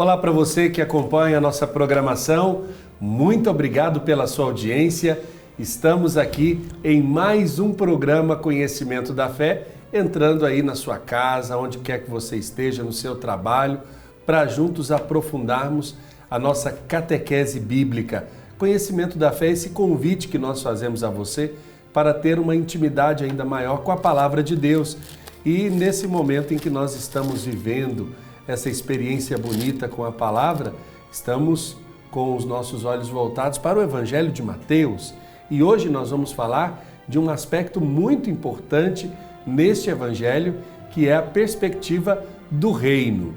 Olá para você que acompanha a nossa programação, muito obrigado pela sua audiência. Estamos aqui em mais um programa Conhecimento da Fé, entrando aí na sua casa, onde quer que você esteja, no seu trabalho, para juntos aprofundarmos a nossa catequese bíblica. Conhecimento da Fé é esse convite que nós fazemos a você para ter uma intimidade ainda maior com a Palavra de Deus. E nesse momento em que nós estamos vivendo essa experiência bonita com a Palavra, estamos com os nossos olhos voltados para o Evangelho de Mateus. E hoje nós vamos falar de um aspecto muito importante neste Evangelho, que é a perspectiva do reino.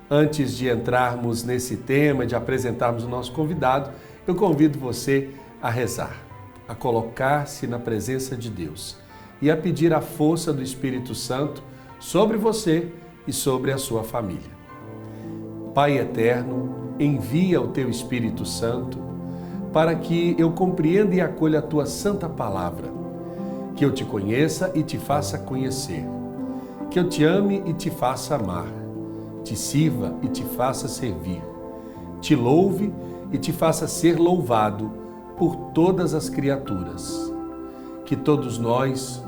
Antes de entrarmos nesse tema, de apresentarmos o nosso convidado, eu convido você a rezar, a colocar-se na presença de Deus e a pedir a força do Espírito Santo sobre você e sobre a sua família. Pai eterno, envia o teu Espírito Santo para que eu compreenda e acolha a tua santa palavra, que eu te conheça e te faça conhecer, que eu te ame e te faça amar, te sirva e te faça servir, te louve e te faça ser louvado por todas as criaturas. Que todos nós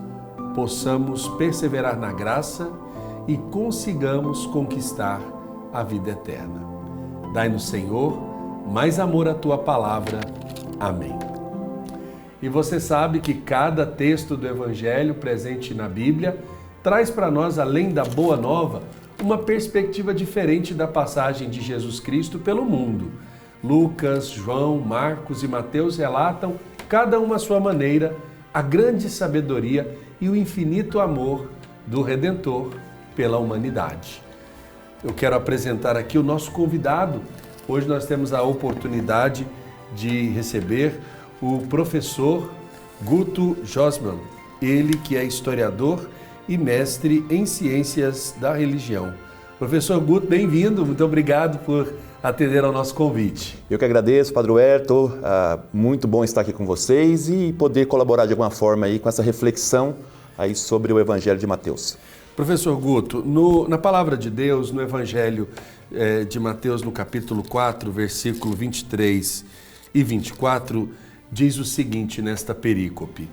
possamos perseverar na graça e consigamos conquistar a vida eterna. Dai-nos, Senhor, mais amor à Tua palavra. Amém. E você sabe que cada texto do Evangelho presente na Bíblia traz para nós, além da Boa Nova, uma perspectiva diferente da passagem de Jesus Cristo pelo mundo. Lucas, João, Marcos e Mateus relatam, cada uma à sua maneira, a grande sabedoria e o infinito amor do Redentor pela humanidade. Eu quero apresentar aqui o nosso convidado. Hoje nós temos a oportunidade de receber o professor Guto Josman, ele que é historiador e mestre em ciências da religião. Professor Guto, bem-vindo, muito obrigado por atender ao nosso convite. Eu que agradeço, Padre Huerto, muito bom estar aqui com vocês e poder colaborar de alguma forma aí com essa reflexão aí sobre o Evangelho de Mateus. Professor Guto, na Palavra de Deus, no Evangelho de Mateus, no capítulo 4, versículo 23 e 24, diz o seguinte nesta perícope: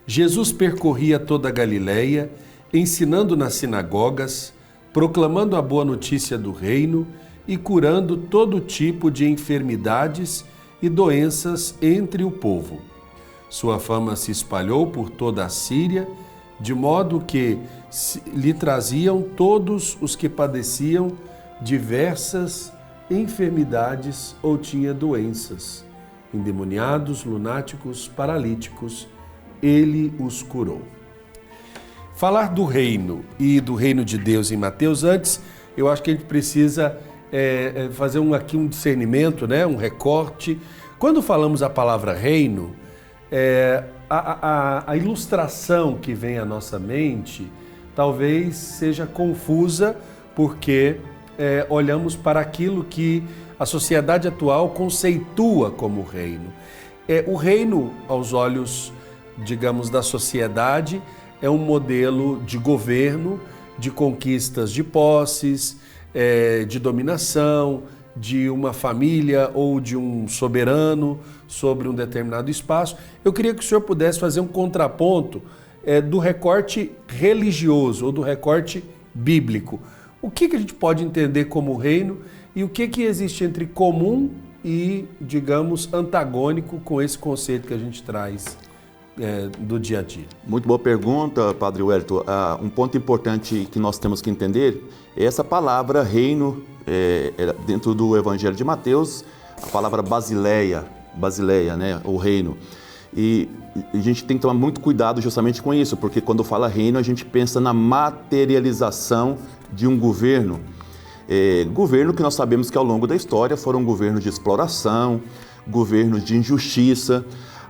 Jesus percorria toda a Galileia, ensinando nas sinagogas, proclamando a boa notícia do reino e curando todo tipo de enfermidades e doenças entre o povo. Sua fama se espalhou por toda a Síria, de modo que lhe traziam todos os que padeciam diversas enfermidades ou tinham doenças, endemoniados, lunáticos, paralíticos, ele os curou. Falar do reino e do reino de Deus em Mateus, antes, eu acho que a gente precisa fazer aqui um discernimento, né? Um recorte. Quando falamos a palavra reino, a ilustração que vem à nossa mente talvez seja confusa, porque olhamos para aquilo que a sociedade atual conceitua como reino. O reino, aos olhos, digamos, da sociedade, é um modelo de governo, de conquistas de posses, de dominação, de uma família ou de um soberano sobre um determinado espaço. Eu queria que o senhor pudesse fazer um contraponto do recorte religioso ou do recorte bíblico. O que a gente pode entender como reino e o que existe entre comum e, digamos, antagônico com esse conceito que a gente traz do dia a dia? Muito boa pergunta, Padre Huerto. Um ponto importante que nós temos que entender é essa palavra reino, dentro do Evangelho de Mateus, a palavra basileia, né, o reino. E a gente tem que tomar muito cuidado justamente com isso, porque quando fala reino, a gente pensa na materialização de um governo. Governo que nós sabemos que ao longo da história foram governos de exploração, governos de injustiça.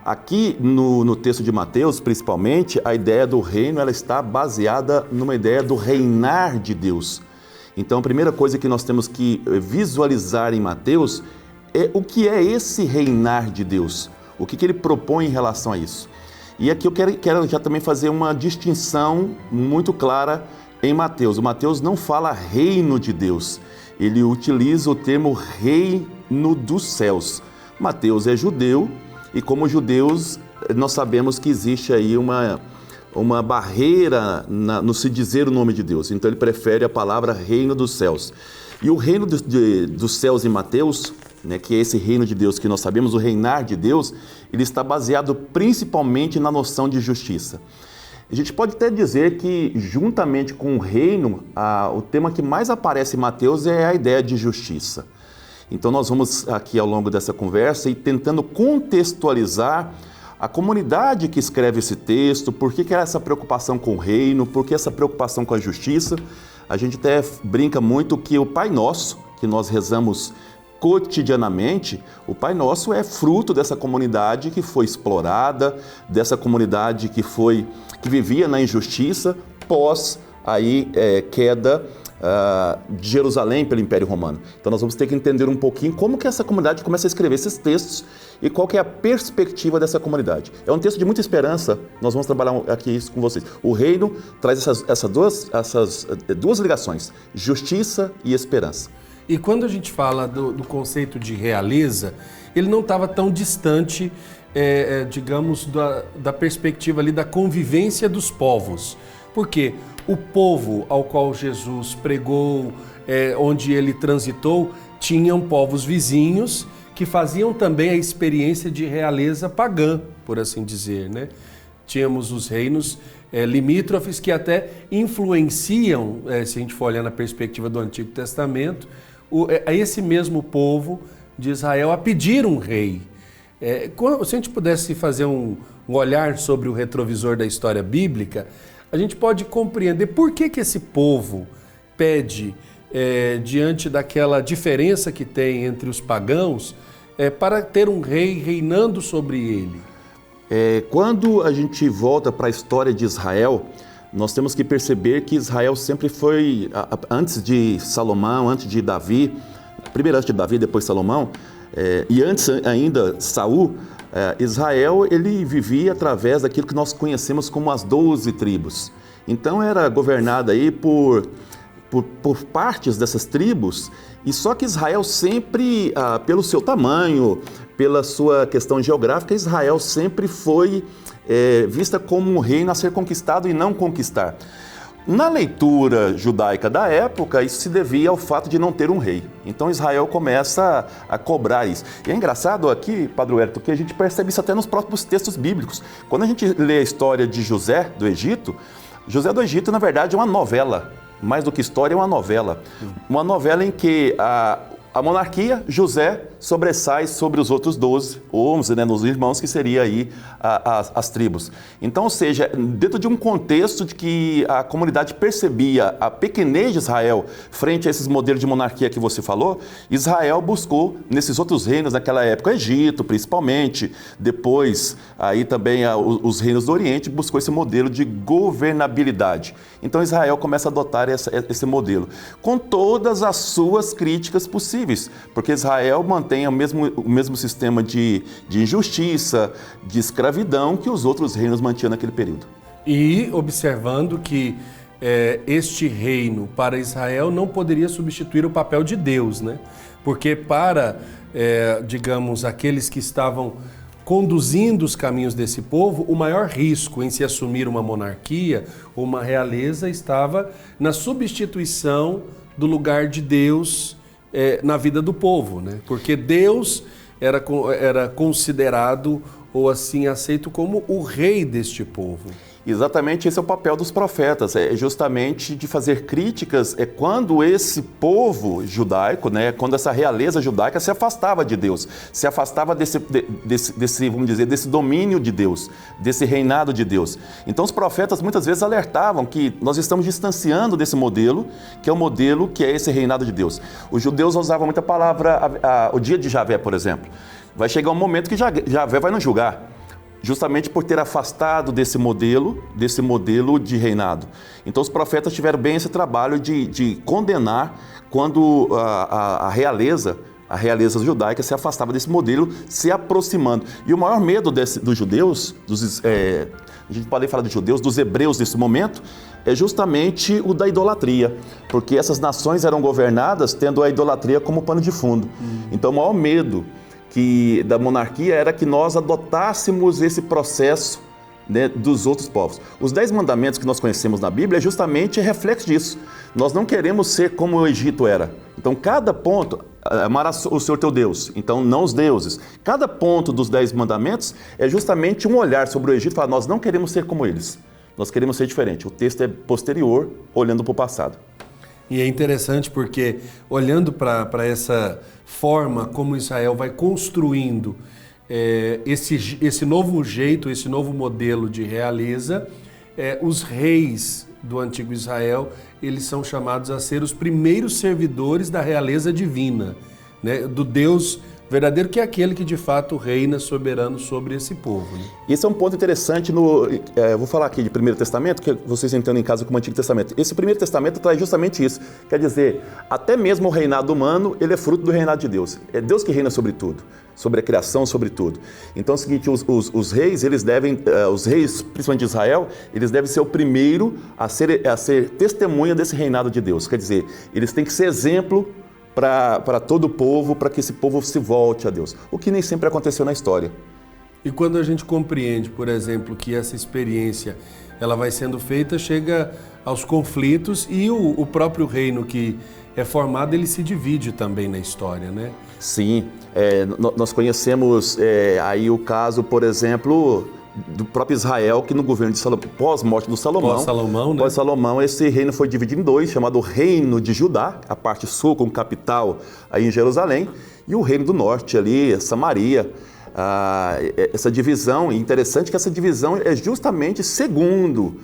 Aqui no texto de Mateus, principalmente, a ideia do reino ela está baseada numa ideia do reinar de Deus. Então, a primeira coisa que nós temos que visualizar em Mateus é o que é esse reinar de Deus, o que ele propõe em relação a isso. E aqui eu quero já também fazer uma distinção muito clara em Mateus. O Mateus não fala reino de Deus, ele utiliza o termo reino dos céus. Mateus é judeu e como judeus nós sabemos que existe aí uma barreira no se dizer o nome de Deus. Então ele prefere a palavra reino dos céus. E o reino dos céus em Mateus, né, que é esse reino de Deus que nós sabemos, o reinar de Deus, ele está baseado principalmente na noção de justiça. A gente pode até dizer que, juntamente com o reino, o tema que mais aparece em Mateus é a ideia de justiça. Então nós vamos aqui ao longo dessa conversa ir tentando contextualizar a comunidade que escreve esse texto, por que essa preocupação com o reino, por que essa preocupação com a justiça. A gente até brinca muito que o Pai Nosso, que nós rezamos cotidianamente, o Pai Nosso é fruto dessa comunidade que foi explorada, dessa comunidade que vivia na injustiça pós queda de Jerusalém pelo Império Romano. Então nós vamos ter que entender um pouquinho como que essa comunidade começa a escrever esses textos e qual que é a perspectiva dessa comunidade. É um texto de muita esperança, nós vamos trabalhar aqui isso com vocês. O reino traz essas duas ligações, justiça e esperança. E quando a gente fala do conceito de realeza, ele não estava tão distante, digamos, da perspectiva ali da convivência dos povos. Porque o povo ao qual Jesus pregou, onde ele transitou, tinham povos vizinhos que faziam também a experiência de realeza pagã, por assim dizer, né? Tínhamos os reinos limítrofes que até influenciam, se a gente for olhar na perspectiva do Antigo Testamento, esse mesmo povo de Israel a pedir um rei. Se a gente pudesse fazer um olhar sobre o retrovisor da história bíblica, a gente pode compreender por que esse povo pede, diante daquela diferença que tem entre os pagãos, para ter um rei reinando sobre ele. Quando a gente volta para a história de Israel, nós temos que perceber que Israel sempre foi, antes de Salomão, antes de Davi, primeiro antes de Davi, depois Salomão, e antes ainda Saul, Israel ele vivia através daquilo que nós conhecemos como as 12 tribos. Então era governada aí por partes dessas tribos, e só que Israel sempre, pelo seu tamanho, pela sua questão geográfica, Israel sempre foi vista como um reino a ser conquistado e não conquistar. Na leitura judaica da época, isso se devia ao fato de não ter um rei. Então Israel começa a cobrar isso. E é engraçado aqui, Padre Wellington, que a gente percebe isso até nos próprios textos bíblicos. Quando a gente lê a história de José do Egito, na verdade, é uma novela. Mais do que história, é uma novela. Uma novela em que a monarquia, José, sobressai sobre os outros 12, ou 11, né, nos irmãos, que seria aí as tribos. Então, ou seja, dentro de um contexto de que a comunidade percebia a pequenez de Israel frente a esses modelos de monarquia que você falou, Israel buscou nesses outros reinos naquela época, Egito principalmente, depois aí também os reinos do Oriente, buscou esse modelo de governabilidade. Então Israel começa a adotar esse modelo, com todas as suas críticas possíveis, porque Israel mantém o mesmo sistema de injustiça, de escravidão que os outros reinos mantinham naquele período. E observando que este reino para Israel não poderia substituir o papel de Deus, né? Porque para, digamos, aqueles que estavam conduzindo os caminhos desse povo, o maior risco em se assumir uma monarquia ou uma realeza estava na substituição do lugar de Deus na vida do povo, né? Porque Deus era considerado ou assim aceito como o rei deste povo. Exatamente, esse é o papel dos profetas, é justamente de fazer críticas quando esse povo judaico, né, quando essa realeza judaica se afastava de Deus, se afastava vamos dizer, desse domínio de Deus, desse reinado de Deus. Então os profetas muitas vezes alertavam que nós estamos distanciando desse modelo, que é o modelo que é esse reinado de Deus. Os judeus usavam muita palavra, o dia de Javé, por exemplo. Vai chegar um momento que Javé vai nos julgar, justamente por ter afastado desse modelo de reinado. Então os profetas tiveram bem esse trabalho de condenar quando a realeza judaica se afastava desse modelo, se aproximando. E o maior medo dos judeus, a gente pode falar de judeus, dos hebreus nesse momento, é justamente o da idolatria, porque essas nações eram governadas tendo a idolatria como pano de fundo. Então o maior medo da monarquia era que nós adotássemos esse processo, né, dos outros povos. Os 10 mandamentos que nós conhecemos na Bíblia é justamente reflexo disso. Nós não queremos ser como o Egito era. Então cada ponto, amarás o Senhor teu Deus, então não os deuses. Cada ponto dos 10 mandamentos é justamente um olhar sobre o Egito e falar, nós não queremos ser como eles, nós queremos ser diferente. O texto é posterior, olhando para o passado. E é interessante porque, olhando para essa forma como Israel vai construindo esse novo jeito, esse novo modelo de realeza, os reis do antigo Israel, eles são chamados a ser os primeiros servidores da realeza divina, né? Do Deus verdadeiro, que é aquele que de fato reina soberano sobre esse povo. Né? Esse é um ponto interessante vou falar aqui de Primeiro Testamento, que vocês entendem em casa como Antigo Testamento. Esse Primeiro Testamento traz justamente isso. Quer dizer, até mesmo o reinado humano, ele é fruto do reinado de Deus. É Deus que reina sobre tudo, sobre a criação, sobre tudo. Então é o seguinte, os reis, eles devem, os reis, principalmente de Israel, eles devem ser o primeiro a ser testemunha desse reinado de Deus. Quer dizer, eles têm que ser exemplo para todo o povo, para que esse povo se volte a Deus, o que nem sempre aconteceu na história. E quando a gente compreende, por exemplo, que essa experiência ela vai sendo feita, chega aos conflitos e o próprio reino que é formado, ele se divide também na história, né? Sim, nós conhecemos aí o caso, por exemplo, do próprio Israel, que no governo de Salomão, pós-morte do Salomão, Pós-Salomão, né? Pós-Salomão, esse reino foi dividido em 2, chamado Reino de Judá, a parte sul com capital aí em Jerusalém, e o Reino do Norte ali, Samaria. Essa divisão, interessante que essa divisão é justamente segundo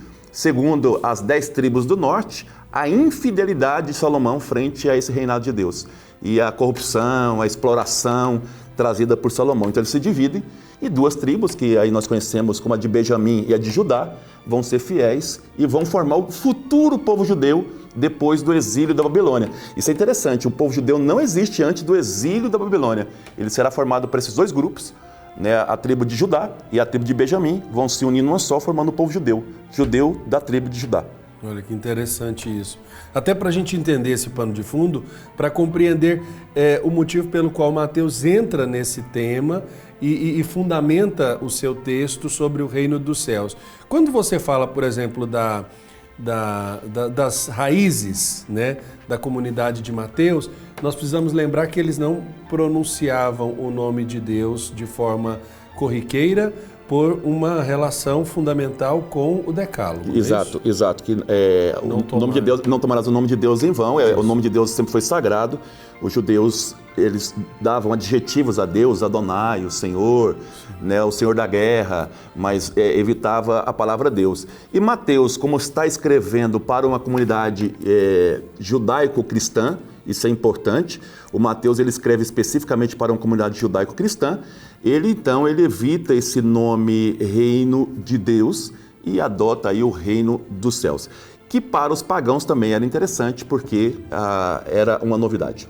as 10 tribos do norte, a infidelidade de Salomão frente a esse reinado de Deus. E a corrupção, a exploração trazida por Salomão. Então eles se dividem e 2 tribos, que aí nós conhecemos como a de Benjamim e a de Judá, vão ser fiéis e vão formar o futuro povo judeu depois do exílio da Babilônia. Isso é interessante, o povo judeu não existe antes do exílio da Babilônia. Ele será formado por esses 2 grupos, né? A tribo de Judá e a tribo de Benjamim vão se unir numa só, formando o povo judeu da tribo de Judá. Olha que interessante isso. Até para a gente entender esse pano de fundo, para compreender o motivo pelo qual Mateus entra nesse tema e fundamenta o seu texto sobre o reino dos céus. Quando você fala, por exemplo, das raízes, né, da comunidade de Mateus, nós precisamos lembrar que eles não pronunciavam o nome de Deus de forma corriqueira, por uma relação fundamental com o Decálogo. Exato. Que o nome de Deus, não tomarás o nome de Deus em vão. O nome de Deus sempre foi sagrado. Os judeus, eles davam adjetivos a Deus, Adonai, o Senhor, né, o Senhor da guerra, mas evitava a palavra Deus. E Mateus, como está escrevendo para uma comunidade judaico-cristã, isso é importante. O Mateus, ele escreve especificamente para uma comunidade judaico-cristã. Ele evita esse nome reino de Deus e adota aí o reino dos céus, que para os pagãos também era interessante, porque era uma novidade.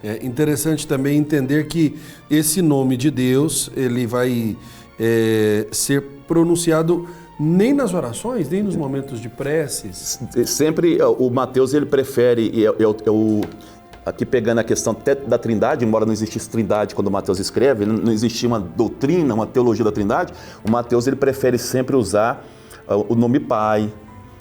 É interessante também entender que esse nome de Deus, ele vai ser pronunciado nem nas orações, nem nos momentos de preces. Sempre o Mateus, ele prefere, aqui pegando a questão da Trindade, embora não existisse Trindade quando o Mateus escreve, não existia uma doutrina, uma teologia da Trindade, o Mateus, ele prefere sempre usar o nome Pai,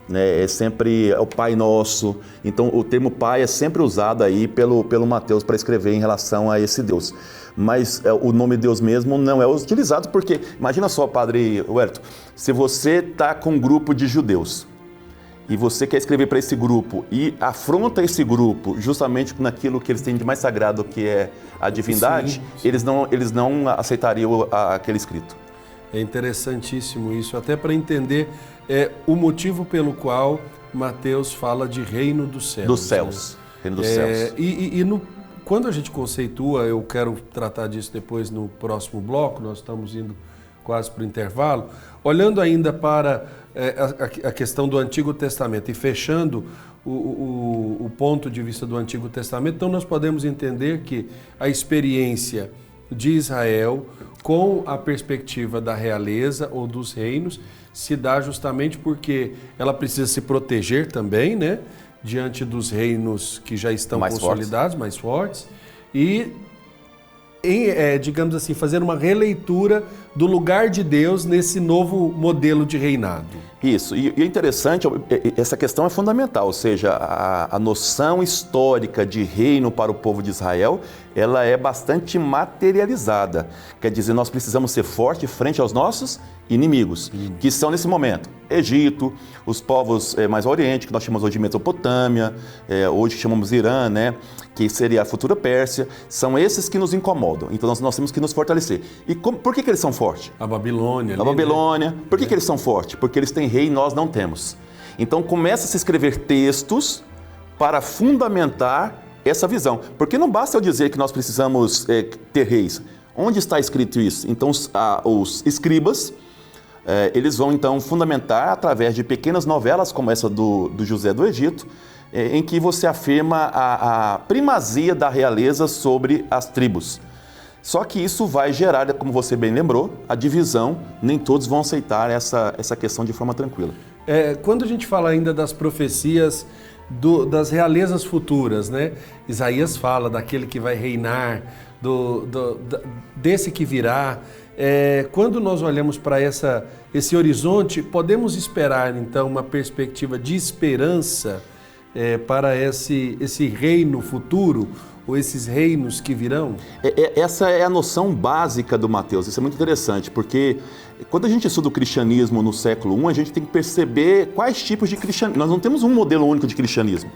né? É sempre o Pai Nosso. Então o termo Pai é sempre usado aí pelo Mateus para escrever em relação a esse Deus. Mas o nome Deus mesmo não é utilizado, porque, imagina só, Padre Wellington, se você está com um grupo de judeus, e você quer escrever para esse grupo e afronta esse grupo justamente naquilo que eles têm de mais sagrado, que é a divindade, sim. Eles não aceitariam aquele escrito. É interessantíssimo isso, até para entender o motivo pelo qual Mateus fala de reino dos céus. Dos céus, né? Reino dos céus. Quando a gente conceitua, eu quero tratar disso depois no próximo bloco, nós estamos indo quase para o intervalo, olhando ainda para a questão do Antigo Testamento e fechando o ponto de vista do Antigo Testamento, então nós podemos entender que a experiência de Israel com a perspectiva da realeza ou dos reinos se dá justamente porque ela precisa se proteger também, né? Diante dos reinos que já estão mais consolidados, mais fortes, e, digamos assim, fazer uma releitura do lugar de Deus nesse novo modelo de reinado. Isso, e é interessante, essa questão é fundamental, ou seja, a noção histórica de reino para o povo de Israel, ela é bastante materializada. Quer dizer, nós precisamos ser fortes frente aos nossos inimigos, que são nesse momento Egito, os povos mais ao Oriente, que nós chamamos hoje de Mesopotâmia, hoje chamamos Irã, né, que seria a futura Pérsia, são esses que nos incomodam. Então nós temos que nos fortalecer. E por que eles são fortes? A Babilônia. A Babilônia. Né? Por que eles são fortes? Porque eles têm rei e nós não temos. Então começa a se escrever textos para fundamentar essa visão. Porque não basta eu dizer que nós precisamos ter reis. Onde está escrito isso? Então os escribas, eles vão então fundamentar através de pequenas novelas como essa do José do Egito, em que você afirma a primazia da realeza sobre as tribos. Só que isso vai gerar, como você bem lembrou, a divisão, nem todos vão aceitar essa questão de forma tranquila. Quando a gente fala ainda das profecias das realezas futuras, né? Isaías fala daquele que vai reinar, desse que virá. Quando nós olhamos para esse horizonte, podemos esperar então uma perspectiva de esperança para esse reino futuro, ou esses reinos que virão? Essa é a noção básica do Mateus. Isso é muito interessante, porque quando a gente estuda o cristianismo no século I, a gente tem que perceber quais tipos de cristianismo. Nós não temos um modelo único de cristianismo.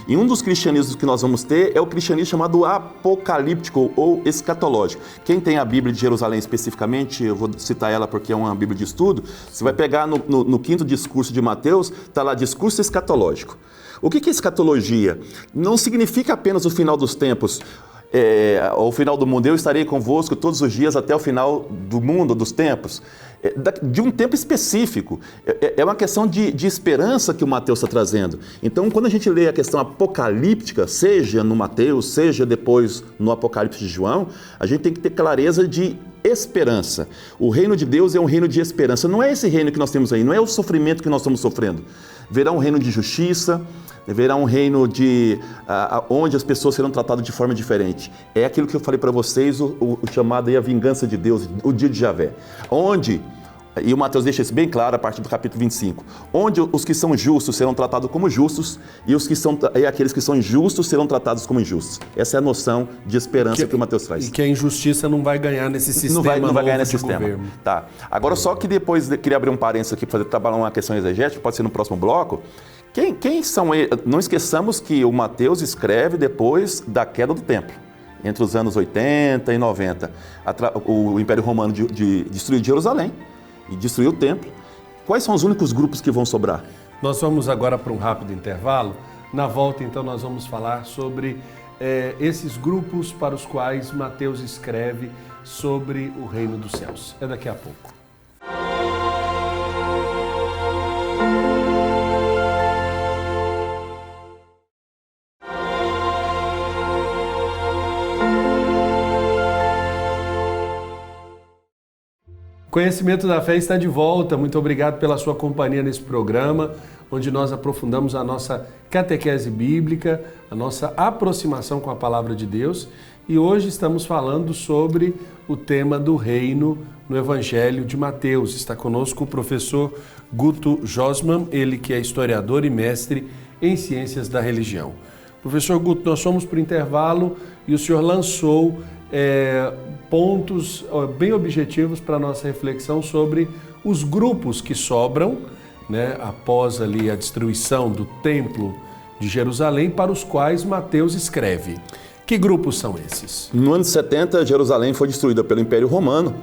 E um dos cristianismos que nós vamos ter é o cristianismo chamado apocalíptico ou escatológico. Quem tem a Bíblia de Jerusalém especificamente, eu vou citar ela porque é uma Bíblia de estudo, você vai pegar no quinto discurso de Mateus, está lá discurso escatológico. O que é escatologia? Não significa apenas o final dos tempos, ao final do mundo. Eu estarei convosco todos os dias até o final do mundo, dos tempos. De um tempo específico. É uma questão de esperança que o Mateus está trazendo. Então, quando a gente lê a questão apocalíptica, seja no Mateus, seja depois no Apocalipse de João, a gente tem que ter clareza de esperança. O reino de Deus é um reino de esperança. Não é esse reino que nós temos aí, não é o sofrimento que nós estamos sofrendo. Verá um reino de justiça, verá um reino onde as pessoas serão tratadas de forma diferente. É aquilo que eu falei para vocês, o chamado aí a vingança de Deus, o dia de Javé. Onde, e o Mateus deixa isso bem claro a partir do capítulo 25, onde os que são justos serão tratados como justos e aqueles que são injustos serão tratados como injustos. Essa é a noção de esperança que o Mateus traz. E que a injustiça não vai ganhar nesse sistema não vai ganhar nesse sistema. Governo. Tá. Agora, só que depois, queria abrir um parênteses aqui para trabalhar uma questão exegética, pode ser no próximo bloco. Quem são eles? Não esqueçamos que o Mateus escreve depois da queda do templo, entre os anos 80 e 90. O Império Romano destruiu Jerusalém e destruiu o templo. Quais são os únicos grupos que vão sobrar? Nós vamos agora para um rápido intervalo. Na volta, então, nós vamos falar sobre esses grupos para os quais Mateus escreve sobre o reino dos céus. É daqui a pouco. Conhecimento da Fé está de volta. Muito obrigado pela sua companhia nesse programa, onde nós aprofundamos a nossa catequese bíblica, a nossa aproximação com a Palavra de Deus. E hoje estamos falando sobre o tema do reino no Evangelho de Mateus. Está conosco o professor Guto Josman, ele que é historiador e mestre em ciências da religião. Professor Guto, nós fomos para o intervalo e o senhor lançou pontos bem objetivos para a nossa reflexão sobre os grupos que sobram, né, após ali a destruição do Templo de Jerusalém, para os quais Mateus escreve. Que grupos são esses? No ano 70, Jerusalém foi destruída pelo Império Romano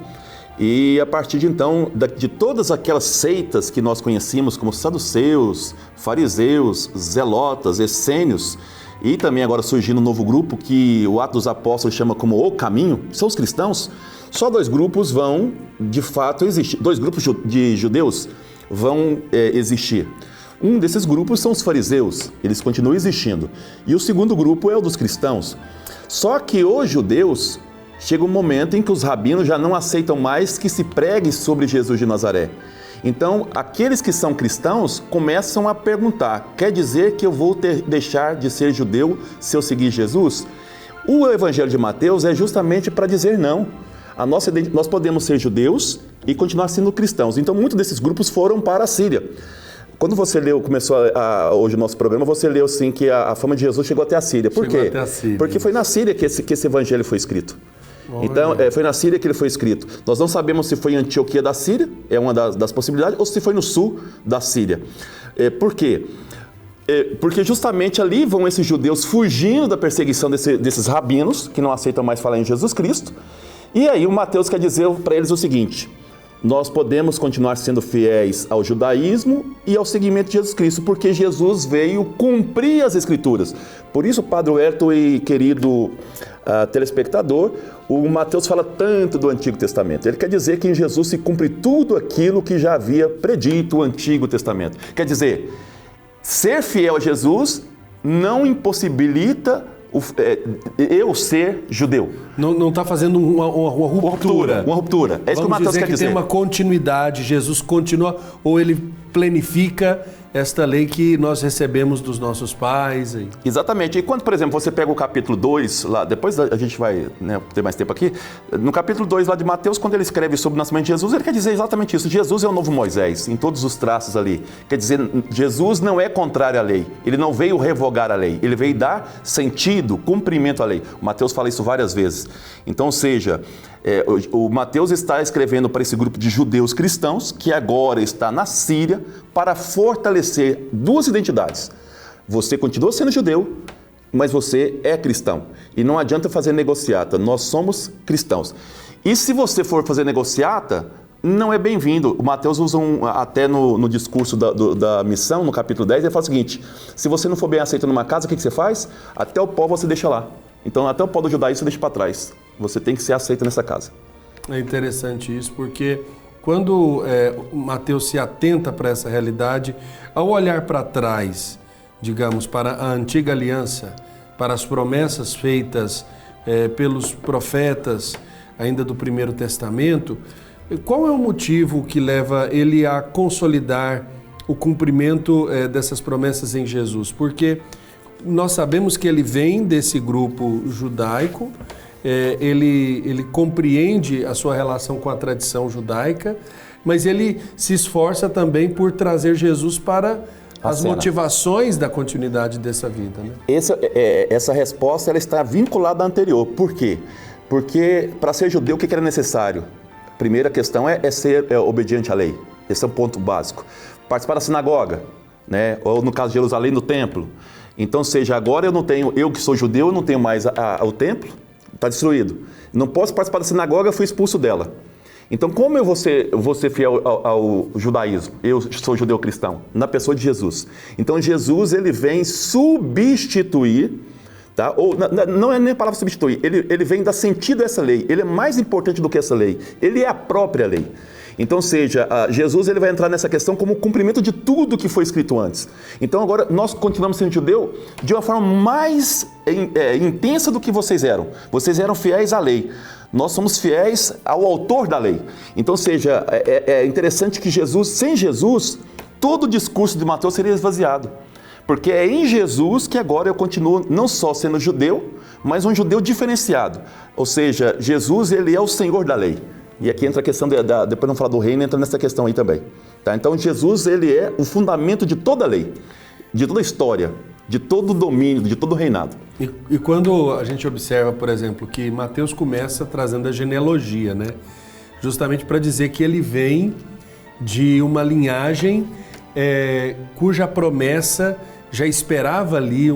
e a partir de então, de todas aquelas seitas que nós conhecíamos como saduceus, fariseus, zelotas, essênios, e também agora surgindo um novo grupo que o Atos dos Apóstolos chama como o Caminho, são os cristãos. Só dois grupos vão, de fato, existir. Dois grupos de judeus vão existir. Um desses grupos são os fariseus, eles continuam existindo. E o segundo grupo é o dos cristãos. Só que os judeus, chega um momento em que os rabinos já não aceitam mais que se pregue sobre Jesus de Nazaré. Então, aqueles que são cristãos começam a perguntar, quer dizer que eu vou deixar de ser judeu se eu seguir Jesus? O Evangelho de Mateus é justamente para dizer não. Nós podemos ser judeus e continuar sendo cristãos. Então, muitos desses grupos foram para a Síria. Quando você começou hoje o nosso programa, você leu assim que a fama de Jesus chegou até a Síria. Por quê? Até a Síria. Porque foi na Síria que esse evangelho foi escrito. Então, foi na Síria que ele foi escrito. Nós não sabemos se foi em Antioquia da Síria, é uma das possibilidades, ou se foi no sul da Síria. Por quê? Porque justamente ali vão esses judeus fugindo da perseguição desses rabinos, que não aceitam mais falar em Jesus Cristo. E aí o Mateus quer dizer para eles o seguinte: nós podemos continuar sendo fiéis ao judaísmo e ao seguimento de Jesus Cristo, porque Jesus veio cumprir as Escrituras. Por isso, Padre Wellington e querido telespectador, o Mateus fala tanto do Antigo Testamento. Ele quer dizer que em Jesus se cumpre tudo aquilo que já havia predito o Antigo Testamento. Quer dizer, ser fiel a Jesus não impossibilita eu ser judeu. Não está fazendo uma ruptura. Uma ruptura. É isso que o Mateus quer dizer. Tem uma continuidade, Jesus continua, ou ele planifica esta lei que nós recebemos dos nossos pais. Exatamente. E quando, por exemplo, você pega o capítulo 2, lá, depois a gente vai ter mais tempo aqui, no capítulo 2 lá de Mateus, quando ele escreve sobre o nascimento de Jesus, ele quer dizer exatamente isso. Jesus é o novo Moisés, em todos os traços ali. Quer dizer, Jesus não é contrário à lei. Ele não veio revogar a lei. Ele veio dar sentido, cumprimento à lei. O Mateus fala isso várias vezes. Então, ou seja, o Mateus está escrevendo para esse grupo de judeus cristãos que agora está na Síria para fortalecer duas identidades. Você continua sendo judeu, mas você é cristão. E não adianta fazer negociata, nós somos cristãos. E se você for fazer negociata, não é bem-vindo. O Mateus usa até no discurso da missão, no capítulo 10, ele fala o seguinte: se você não for bem aceito numa casa, o que você faz? Até o pó você deixa lá. Então, até o pó do judaísmo você deixa para trás. Você tem que ser aceito nessa casa. É interessante isso, porque quando Mateus se atenta para essa realidade, ao olhar para trás, digamos, para a antiga aliança, para as promessas feitas pelos profetas ainda do Primeiro Testamento, qual é o motivo que leva ele a consolidar o cumprimento dessas promessas em Jesus? Porque nós sabemos que ele vem desse grupo judaico, ele compreende a sua relação com a tradição judaica, mas ele se esforça também por trazer Jesus para as motivações da continuidade dessa vida, né? Essa resposta ela está vinculada à anterior. Por quê? Porque para ser judeu, o que era necessário? A primeira questão é ser obediente à lei. Esse é o ponto básico. Participar da sinagoga, né? Ou no caso de Jerusalém, no templo. Então, seja, agora eu que sou judeu, eu não tenho mais o templo, está destruído. Não posso participar da sinagoga, fui expulso dela. Então, como eu vou ser fiel ao judaísmo? Eu sou judeu cristão, na pessoa de Jesus. Então, Jesus, ele vem substituir, tá? Ou, não é nem a palavra substituir, ele vem dar sentido a essa lei. Ele é mais importante do que essa lei. Ele é a própria lei. Então, seja, Jesus ele vai entrar nessa questão como cumprimento de tudo que foi escrito antes. Então, agora, nós continuamos sendo judeu de uma forma mais intensa do que vocês eram. Vocês eram fiéis à lei. Nós somos fiéis ao autor da lei. Então, seja, é interessante que sem Jesus, todo o discurso de Mateus seria esvaziado. Porque é em Jesus que agora eu continuo não só sendo judeu, mas um judeu diferenciado. Ou seja, Jesus ele é o Senhor da lei. E aqui entra a questão, depois não falar do reino, entra nessa questão aí também. Tá? Então, Jesus ele é o fundamento de toda a lei, de toda a história, de todo o domínio, de todo o reinado. E quando a gente observa, por exemplo, que Mateus começa trazendo a genealogia, né? Justamente para dizer que ele vem de uma linhagem cuja promessa já esperava ali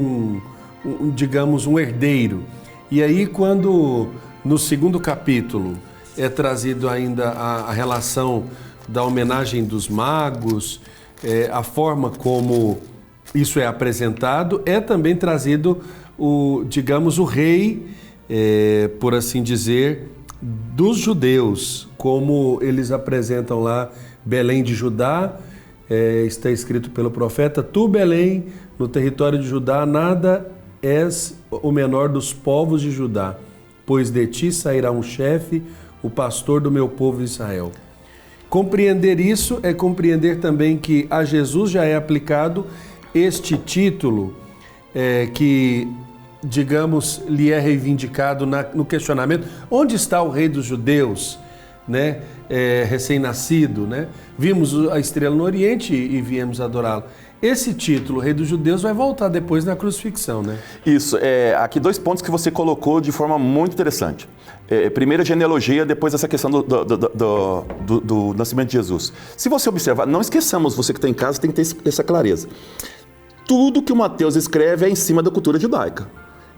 digamos, um herdeiro. E aí, quando no segundo capítulo é trazido ainda a relação da homenagem dos magos, a forma como isso é apresentado, é também trazido digamos, o rei, por assim dizer, dos judeus, como eles apresentam lá Belém de Judá, está escrito pelo profeta: tu, Belém, no território de Judá, nada és o menor dos povos de Judá, pois de ti sairá um chefe, o pastor do meu povo Israel. Compreender isso é compreender também que a Jesus já é aplicado este título que, digamos, lhe é reivindicado no questionamento: onde está o rei dos judeus, né? Recém-nascido, né? Vimos a estrela no Oriente e viemos adorá-lo. Esse título, Rei dos Judeus, vai voltar depois na crucifixão, né? Isso. Aqui 2 pontos que você colocou de forma muito interessante. Primeiro a genealogia, depois essa questão do nascimento de Jesus. Se você observar, não esqueçamos, você que está em casa tem que ter essa clareza. Tudo que o Mateus escreve é em cima da cultura judaica.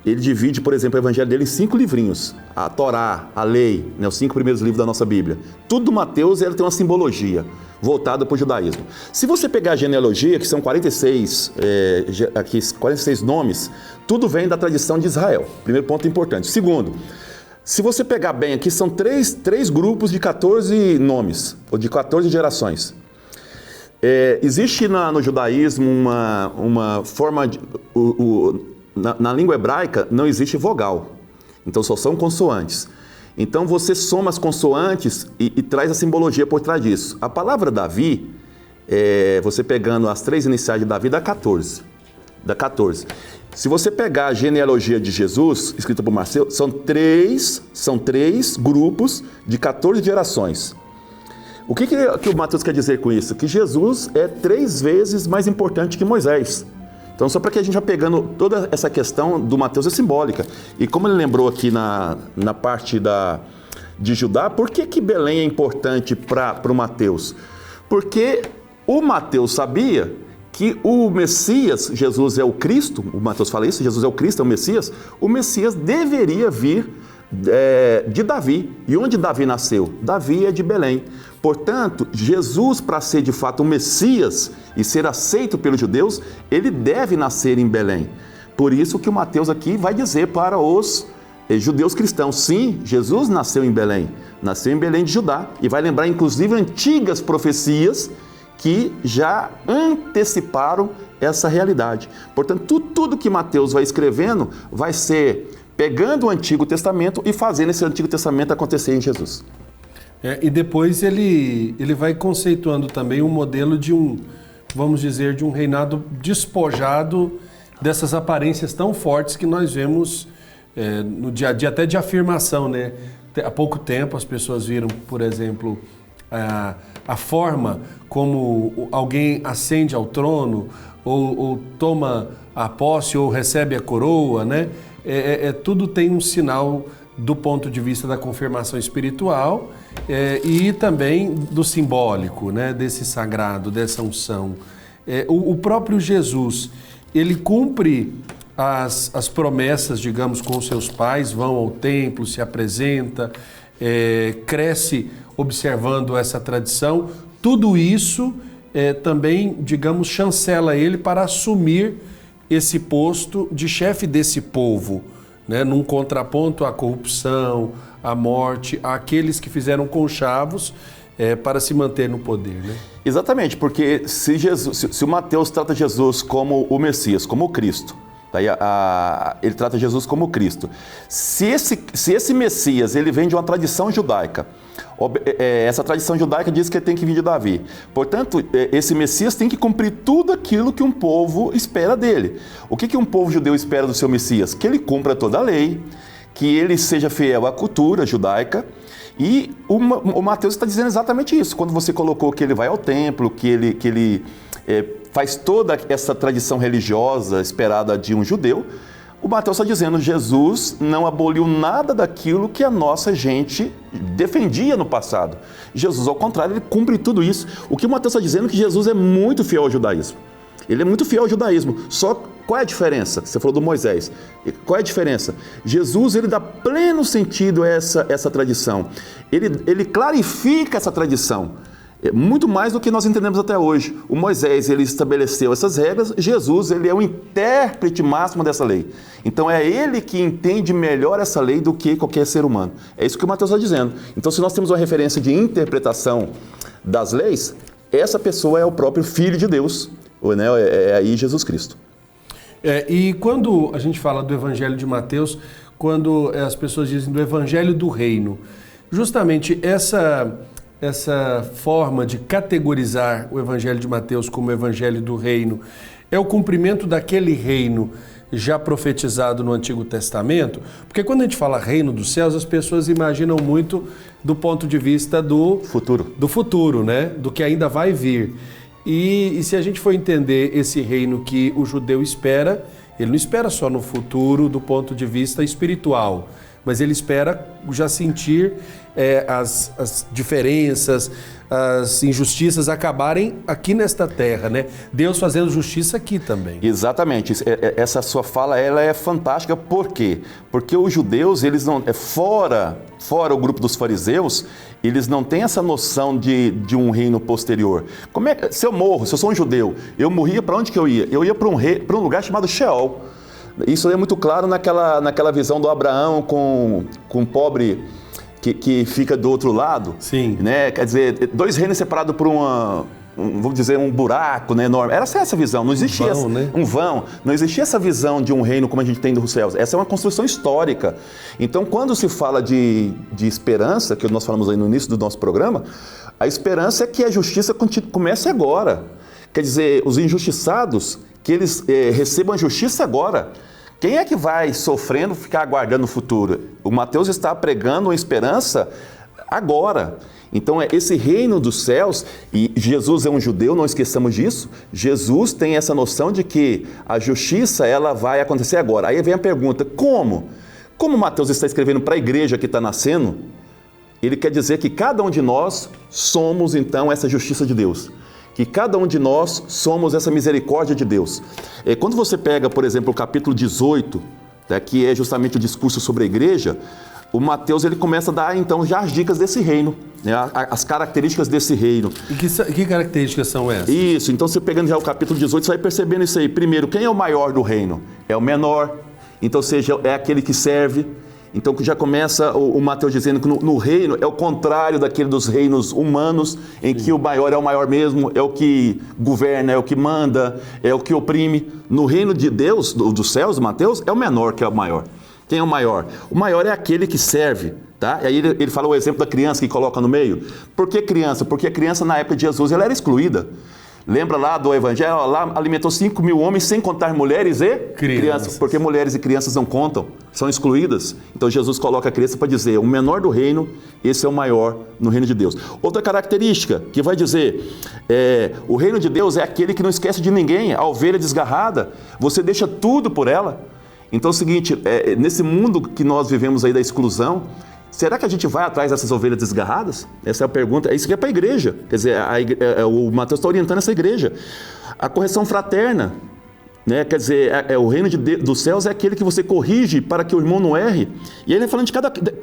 Ele divide, por exemplo, o evangelho dele em 5 livrinhos. A Torá, a Lei, né, os 5 primeiros livros da nossa Bíblia. Tudo do Mateus tem uma simbologia voltada para o judaísmo. Se você pegar a genealogia, que são 46 nomes, tudo vem da tradição de Israel. Primeiro ponto importante. Segundo, se você pegar bem aqui, são três grupos de 14 nomes, ou de 14 gerações. Existe no judaísmo uma forma na língua hebraica não existe vogal, então só são consoantes. Então você soma as consoantes e traz a simbologia por trás disso. A palavra Davi, você pegando as 3 iniciais de Davi, dá 14. Se você pegar a genealogia de Jesus, escrita por Marcelo, são três grupos de 14 gerações. O que o Mateus quer dizer com isso? Que Jesus é 3 vezes mais importante que Moisés. Então, só para que a gente vá pegando toda essa questão do Mateus é simbólica. E como ele lembrou aqui na parte de Judá, por que Belém é importante para o Mateus? Porque o Mateus sabia que o Messias, Jesus é o Cristo, o Mateus fala isso, Jesus é o Cristo, é o Messias deveria vir de Davi. E onde Davi nasceu? Davi é de Belém. Portanto, Jesus, para ser de fato o Messias e ser aceito pelos judeus, ele deve nascer em Belém. Por isso que o Mateus aqui vai dizer para os judeus cristãos: sim, Jesus nasceu em Belém de Judá, e vai lembrar inclusive antigas profecias que já anteciparam essa realidade. Portanto, tudo que Mateus vai escrevendo vai ser pegando o Antigo Testamento e fazendo esse Antigo Testamento acontecer em Jesus. E depois ele vai conceituando também um modelo de vamos dizer, de um reinado despojado dessas aparências tão fortes que nós vemos no dia a dia, até de afirmação, né? Há pouco tempo as pessoas viram, por exemplo, a forma como alguém ascende ao trono ou toma a posse ou recebe a coroa, né? Tudo tem um sinal do ponto de vista da confirmação espiritual e também do simbólico, né? Desse sagrado, dessa unção. O próprio Jesus, ele cumpre as promessas, digamos, com seus pais, vão ao templo, se apresenta, cresce observando essa tradição. Tudo isso também, digamos, chancela ele para assumir esse posto de chefe desse povo, né? Num contraponto à corrupção, à morte, àqueles que fizeram conchavos para se manter no poder, né? Exatamente, porque se o Mateus trata Jesus como o Messias, como o Cristo, daí ele trata Jesus como o Cristo. Se esse Messias ele vem de uma tradição judaica, essa tradição judaica diz que ele tem que vir de Davi. Portanto, esse Messias tem que cumprir tudo aquilo que um povo espera dele. O que um povo judeu espera do seu Messias? Que ele cumpra toda a lei, que ele seja fiel à cultura judaica. E o Mateus está dizendo exatamente isso. Quando você colocou que ele vai ao templo, que ele faz toda essa tradição religiosa esperada de um judeu, o Mateus está dizendo: Jesus não aboliu nada daquilo que a nossa gente defendia no passado. Jesus, ao contrário, ele cumpre tudo isso. O que o Mateus está dizendo é que Jesus é muito fiel ao judaísmo. Ele é muito fiel ao judaísmo. Só qual é a diferença? Você falou do Moisés. Qual é a diferença? Jesus, ele dá pleno sentido a essa tradição. Ele clarifica essa tradição. Muito mais do que nós entendemos até hoje. O Moisés, ele estabeleceu essas regras. Jesus, ele é o intérprete máximo dessa lei. Então, é ele que entende melhor essa lei do que qualquer ser humano. É isso que o Mateus está dizendo. Então, se nós temos uma referência de interpretação das leis, essa pessoa é o próprio Filho de Deus, né? É aí Jesus Cristo. E quando a gente fala do Evangelho de Mateus, quando as pessoas dizem do Evangelho do Reino, justamente essa forma de categorizar o Evangelho de Mateus como o Evangelho do Reino é o cumprimento daquele reino já profetizado no Antigo Testamento? Porque quando a gente fala reino dos céus, as pessoas imaginam muito do ponto de vista do futuro, né? Do que ainda vai vir. E se a gente for entender esse reino que o judeu espera, ele não espera só no futuro do ponto de vista espiritual, mas ele espera já sentir as diferenças, as injustiças acabarem aqui nesta terra, né? Deus fazendo justiça aqui também. Exatamente. Essa sua fala, ela é fantástica. Por quê? Porque os judeus, eles não, fora o grupo dos fariseus, eles não têm essa noção de um reino posterior. Se eu sou um judeu, eu morria, para onde que eu ia? Eu ia para um lugar chamado Sheol. Isso é muito claro naquela visão do Abraão com um pobre que fica do outro lado. Sim. Né? Quer dizer, dois reinos separados por vamos dizer, um buraco, né, enorme. Era essa visão, não existia um vão, não existia essa visão de um reino como a gente tem dos céus. Essa é uma construção histórica. Então, quando se fala de esperança, que nós falamos aí no início do nosso programa, a esperança é que a justiça comece agora. Quer dizer, os injustiçados, que eles recebam a justiça agora. Quem é que vai sofrendo ficar aguardando o futuro? O Mateus está pregando uma esperança agora. Então, esse reino dos céus, e Jesus é um judeu, não esqueçamos disso, Jesus tem essa noção de que a justiça ela vai acontecer agora. Aí vem a pergunta, como? Como Mateus está escrevendo para a igreja que está nascendo, ele quer dizer que cada um de nós somos, então, essa justiça de Deus. Que cada um de nós somos essa misericórdia de Deus. Quando você pega, por exemplo, o capítulo 18, né, que é justamente o discurso sobre a igreja, o Mateus ele começa a dar, então, já as dicas desse reino, né, as características desse reino. E que características são essas? Isso, então você pegando já o capítulo 18, você vai percebendo isso aí. Primeiro, quem é o maior do reino? É o menor, então, ou seja, é aquele que serve. Então, já começa o Mateus dizendo que no reino é o contrário daquele dos reinos humanos, em que o maior é o maior mesmo, é o que governa, é o que manda, é o que oprime. No reino de Deus, dos céus, Mateus, é o menor que é o maior. Quem é o maior? O maior é aquele que serve, tá? E aí ele fala o exemplo da criança que coloca no meio. Por que criança? Porque a criança na época de Jesus ela era excluída. Lembra lá do Evangelho? Lá alimentou 5.000 homens, sem contar mulheres e crianças. Porque mulheres e crianças não contam, são excluídas. Então Jesus coloca a criança para dizer, o menor do reino, esse é o maior no reino de Deus. Outra característica que vai dizer, o reino de Deus é aquele que não esquece de ninguém, a ovelha desgarrada, você deixa tudo por ela. Então é o seguinte, nesse mundo que nós vivemos aí da exclusão, será que a gente vai atrás dessas ovelhas desgarradas? Essa é a pergunta. Isso aqui é para a igreja. Quer dizer, o Mateus está orientando essa igreja. A correção fraterna, né? Quer dizer, o reino dos céus é aquele que você corrige para que o irmão não erre. E ele é falando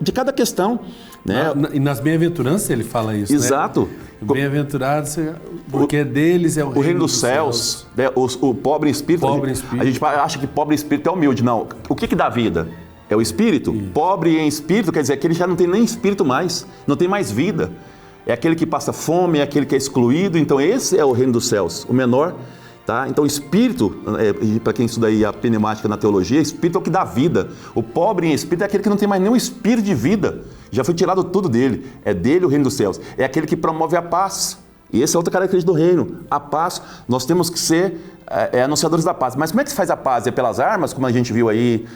de cada questão. Né? E nas bem-aventuranças ele fala isso. Exato. Né? Bem-aventurados, porque deles é o reino dos céus. Né? O pobre em espírito. A gente acha que pobre em espírito é humilde. Não. O que dá vida? É o espírito. Isso. Pobre em espírito quer dizer que ele já não tem nem espírito mais, não tem mais vida. É aquele que passa fome, é aquele que é excluído. Então esse é o reino dos céus, o menor. Tá? Então espírito, para quem estuda aí a pneumática na teologia, espírito é o que dá vida. O pobre em espírito é aquele que não tem mais nenhum espírito de vida. Já foi tirado tudo dele. É dele o reino dos céus. É aquele que promove a paz. E essa é outra característica do reino. A paz, nós temos que ser anunciadores da paz. Mas como é que se faz a paz? É pelas armas, como a gente viu aí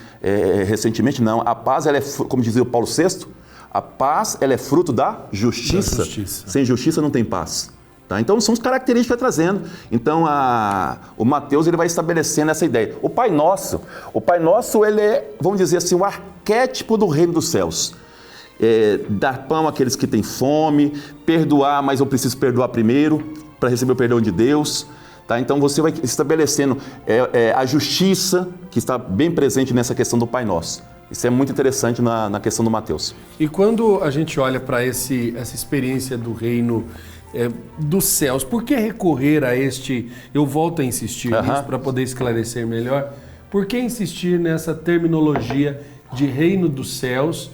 recentemente? Não. A paz, ela é, como dizia o Paulo VI, a paz ela é fruto da justiça. Sem justiça não tem paz. Tá? Então são as características que vai trazendo. Então o Mateus ele vai estabelecendo essa ideia. O Pai Nosso ele é, vamos dizer assim, o arquétipo do reino dos céus. Dar pão àqueles que têm fome, perdoar, mas eu preciso perdoar primeiro para receber o perdão de Deus. Tá? Então você vai estabelecendo a justiça que está bem presente nessa questão do Pai Nosso. Isso é muito interessante na questão do Mateus. E quando a gente olha para essa experiência do reino dos céus, por que recorrer a eu volto a insistir nisso para poder esclarecer melhor, por que insistir nessa terminologia de reino dos céus,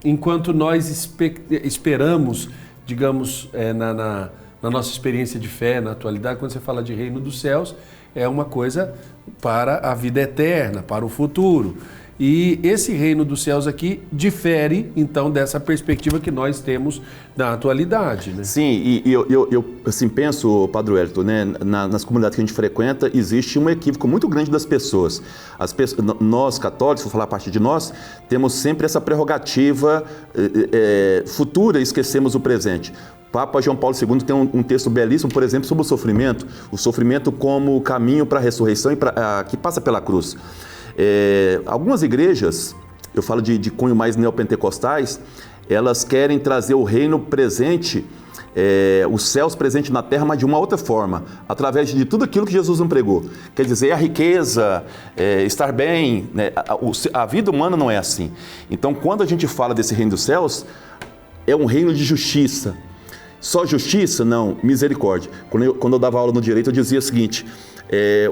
enquanto nós esperamos, digamos, na nossa experiência de fé, na atualidade, quando você fala de reino dos céus, é uma coisa para a vida eterna, para o futuro. E esse reino dos céus aqui difere, então, dessa perspectiva que nós temos na atualidade, né? Sim, e eu assim, penso, Padre Wellington, né, nas comunidades que a gente frequenta, existe um equívoco muito grande das pessoas. Nós, católicos, vou falar a partir de nós, temos sempre essa prerrogativa futura e esquecemos o presente. Papa João Paulo II tem um texto belíssimo, por exemplo, sobre o sofrimento como caminho para a ressurreição que passa pela cruz. Algumas igrejas, eu falo de cunho mais neopentecostais, elas querem trazer o reino presente, os céus presentes na terra, mas de uma outra forma, através de tudo aquilo que Jesus não pregou. Quer dizer, a riqueza, estar bem, né? A vida humana não é assim. Então, quando a gente fala desse reino dos céus, é um reino de justiça. Só justiça? Não, misericórdia. Quando eu dava aula no direito, eu dizia o seguinte,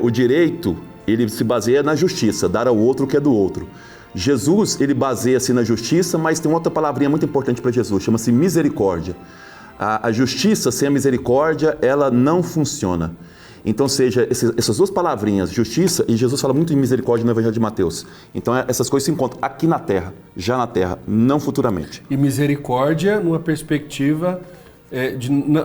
o direito, ele se baseia na justiça, dar ao outro o que é do outro. Jesus, ele baseia-se na justiça, mas tem uma outra palavrinha muito importante para Jesus, chama-se misericórdia. A justiça sem a misericórdia, ela não funciona. Então, seja, essas duas palavrinhas, justiça, e Jesus fala muito em misericórdia no Evangelho de Mateus. Então, essas coisas se encontram aqui na terra, já na terra, não futuramente. E misericórdia numa perspectiva...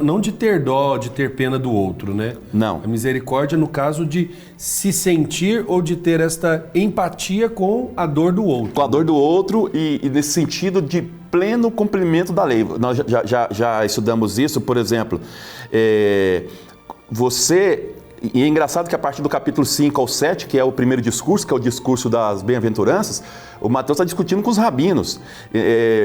não de ter dó, de ter pena do outro, né? Não. A misericórdia no caso de se sentir ou de ter esta empatia com a dor do outro. Com a dor do outro e nesse sentido de pleno cumprimento da lei. Nós já estudamos isso, por exemplo, E é engraçado que a partir do capítulo 5 ao 7, que é o primeiro discurso, que é o discurso das bem-aventuranças, o Mateus está discutindo com os rabinos.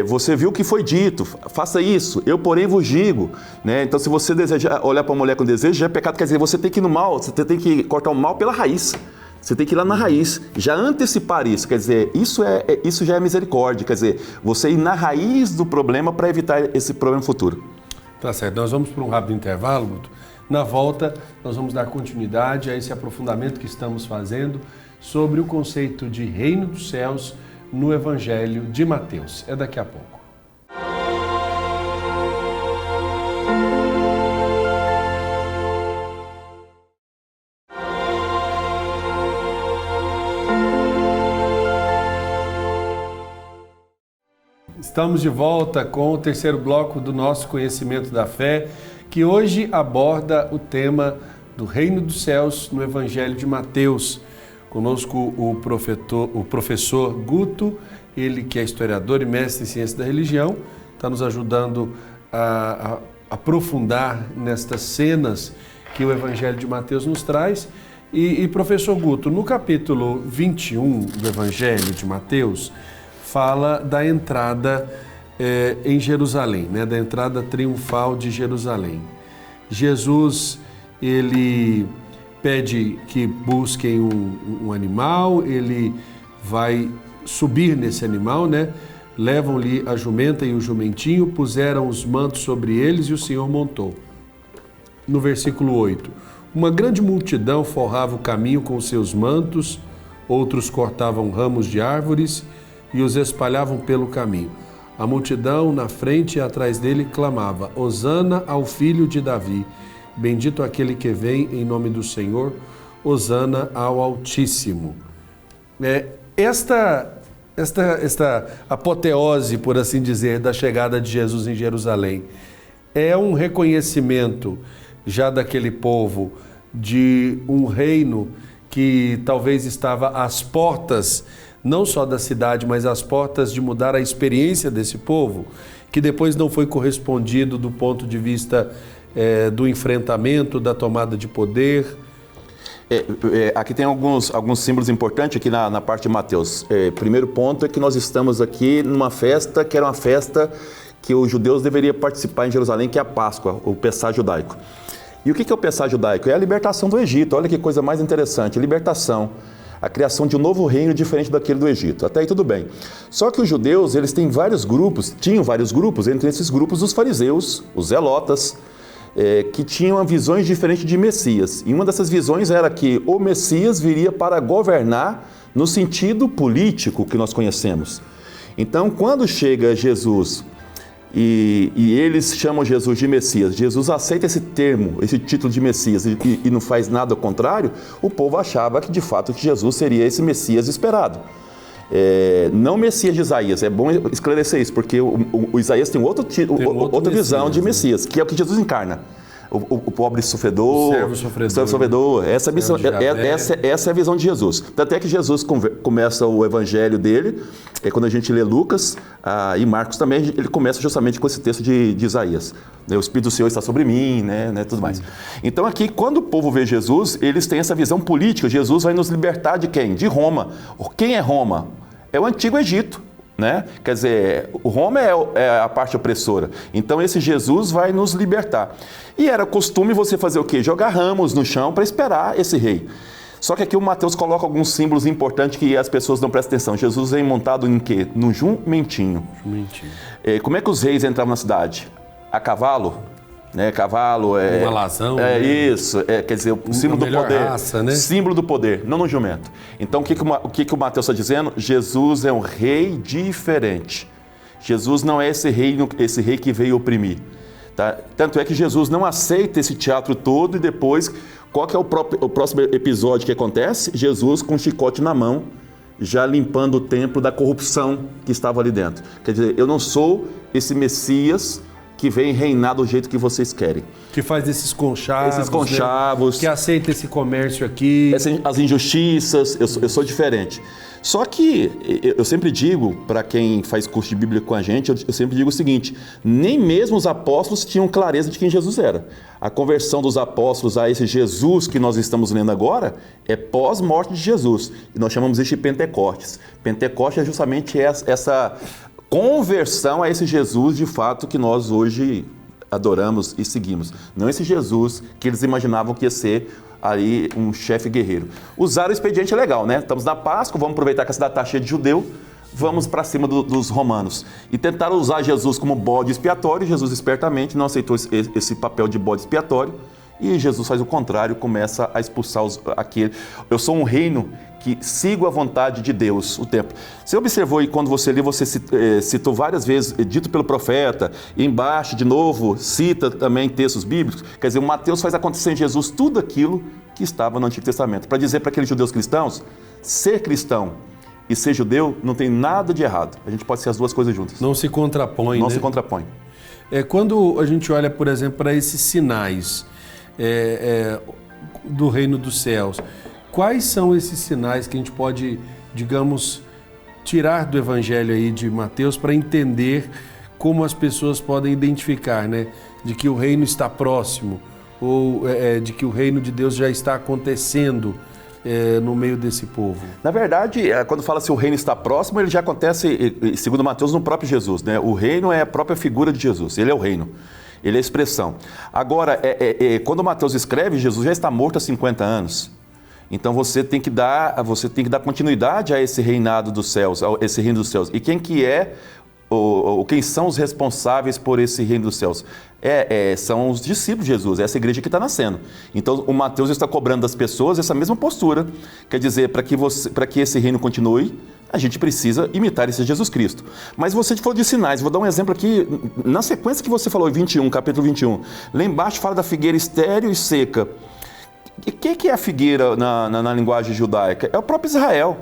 Você viu o que foi dito, faça isso, eu porém vos digo. Né? Então, se você deseja olhar para uma mulher com desejo, já é pecado, quer dizer, você tem que ir no mal, você tem que cortar o mal pela raiz. Você tem que ir lá na raiz, já antecipar isso, quer dizer, isso já é misericórdia, quer dizer, você ir na raiz do problema para evitar esse problema futuro. Tá certo, nós vamos para um rápido intervalo, Guto. Na volta, nós vamos dar continuidade a esse aprofundamento que estamos fazendo sobre o conceito de reino dos céus no Evangelho de Mateus. É daqui a pouco. Estamos de volta com o terceiro bloco do nosso Conhecimento da Fé, que hoje aborda o tema do Reino dos Céus no Evangelho de Mateus. Conosco o professor Guto, ele que é historiador e mestre em ciência da religião, está nos ajudando a aprofundar nestas cenas que o Evangelho de Mateus nos traz. E professor Guto, no capítulo 21 do Evangelho de Mateus, fala da entrada em Jerusalém, né? Da entrada triunfal de Jerusalém. Jesus, ele pede que busquem um animal, ele vai subir nesse animal, né? Levam-lhe a jumenta e o jumentinho, puseram os mantos sobre eles e o Senhor montou. No versículo 8, uma grande multidão forrava o caminho com os seus mantos, outros cortavam ramos de árvores e os espalhavam pelo caminho. A multidão na frente e atrás dele clamava, Hosana ao filho de Davi, bendito aquele que vem em nome do Senhor, Hosana ao Altíssimo. Esta apoteose, por assim dizer, da chegada de Jesus em Jerusalém, é um reconhecimento já daquele povo de um reino que talvez estava às portas, não só da cidade, mas às portas de mudar a experiência desse povo, que depois não foi correspondido do ponto de vista do enfrentamento, da tomada de poder. Aqui tem alguns símbolos importantes aqui na parte de Mateus. Primeiro ponto é que nós estamos aqui numa festa que era uma festa que os judeus deveriam participar em Jerusalém, que é a Páscoa, o Pessah judaico. E o que é o Pessah judaico? É a libertação do Egito. Olha que coisa mais interessante, libertação. A criação de um novo reino diferente daquele do Egito. Até aí tudo bem. Só que os judeus, eles têm tinham vários grupos, entre esses grupos os fariseus, os zelotas, que tinham visões diferentes de Messias. E uma dessas visões era que o Messias viria para governar no sentido político que nós conhecemos. Então, quando chega Jesus e eles chamam Jesus de Messias, Jesus aceita esse termo, esse título de Messias e não faz nada ao contrário, o povo achava que de fato que Jesus seria esse Messias esperado. não Messias de Isaías. É bom esclarecer isso, porque o Isaías tem outra visão de Messias, que é o que Jesus encarna. O pobre sofredor, o servo sofredor. Essa é a visão de Jesus. Tanto é que Jesus começa o evangelho dele, quando a gente lê Lucas e Marcos também, ele começa justamente com esse texto de Isaías. O Espírito do Senhor está sobre mim, né, tudo mais. Então aqui, quando o povo vê Jesus, eles têm essa visão política. Jesus vai nos libertar de quem? De Roma. Quem é Roma? É o Antigo Egito. Né? Quer dizer, o Roma é a parte opressora. Então esse Jesus vai nos libertar. E era costume você fazer o quê? Jogar ramos no chão para esperar esse rei. Só que aqui o Mateus coloca alguns símbolos importantes que as pessoas não prestam atenção. Jesus vem montado em quê? No jumentinho. Como é que os reis entravam na cidade? A cavalo? Né? Cavalo um alazão. Isso, quer dizer, o símbolo do poder. Raça, né? Símbolo do poder, não no jumento. Então o que o Mateus está dizendo? Jesus é um rei diferente. Jesus não é esse rei que veio oprimir. Tá? Tanto é que Jesus não aceita esse teatro todo e depois, qual que é o próximo episódio que acontece? Jesus com um chicote na mão, já limpando o templo da corrupção que estava ali dentro. Quer dizer, eu não sou esse Messias que vem reinar do jeito que vocês querem. Que faz esses conchavos. Né? Que aceita esse comércio aqui. As injustiças, eu sou diferente. Só que eu sempre digo, para quem faz curso de Bíblia com a gente, eu sempre digo o seguinte, nem mesmo os apóstolos tinham clareza de quem Jesus era. A conversão dos apóstolos a esse Jesus que nós estamos lendo agora é pós-morte de Jesus. E nós chamamos isso de Pentecostes. Pentecostes é justamente essa conversão a esse Jesus, de fato, que nós hoje adoramos e seguimos. Não esse Jesus que eles imaginavam que ia ser aí um chefe guerreiro. Usaram o expediente legal, né? Estamos na Páscoa, vamos aproveitar que a cidade está cheia de judeu, vamos para cima dos romanos. E tentaram usar Jesus como bode expiatório, Jesus espertamente não aceitou esse papel de bode expiatório, e Jesus faz o contrário, começa a expulsar aquele. Eu sou um reino que sigo a vontade de Deus o tempo. Você observou aí quando você lê, você citou várias vezes, dito pelo profeta, e embaixo, de novo, cita também textos bíblicos. Quer dizer, o Mateus faz acontecer em Jesus tudo aquilo que estava no Antigo Testamento. Para dizer para aqueles judeus cristãos, ser cristão e ser judeu não tem nada de errado. A gente pode ser as duas coisas juntas. Não se contrapõe, Não se contrapõe. Quando a gente olha, por exemplo, para esses sinais do reino dos céus, quais são esses sinais que a gente pode, digamos, tirar do evangelho aí de Mateus para entender como as pessoas podem identificar, né? De que o reino está próximo ou de que o reino de Deus já está acontecendo no meio desse povo? Na verdade, quando fala se o reino está próximo, ele já acontece, segundo Mateus, no próprio Jesus, né? O reino é a própria figura de Jesus, ele é o reino. Ele é a expressão. Agora, quando Mateus escreve, Jesus já está morto há 50 anos. Então você tem que dar continuidade a esse reinado dos céus, a esse reino dos céus. E quem são os responsáveis por esse reino dos céus? São os discípulos de Jesus, essa igreja que está nascendo. Então o Mateus está cobrando das pessoas essa mesma postura. Quer dizer, para que esse reino continue, a gente precisa imitar esse Jesus Cristo. Mas você falou de sinais, vou dar um exemplo aqui, na sequência que você falou, capítulo 21. Lá embaixo fala da figueira estéril e seca. O que é a figueira na linguagem judaica? É o próprio Israel.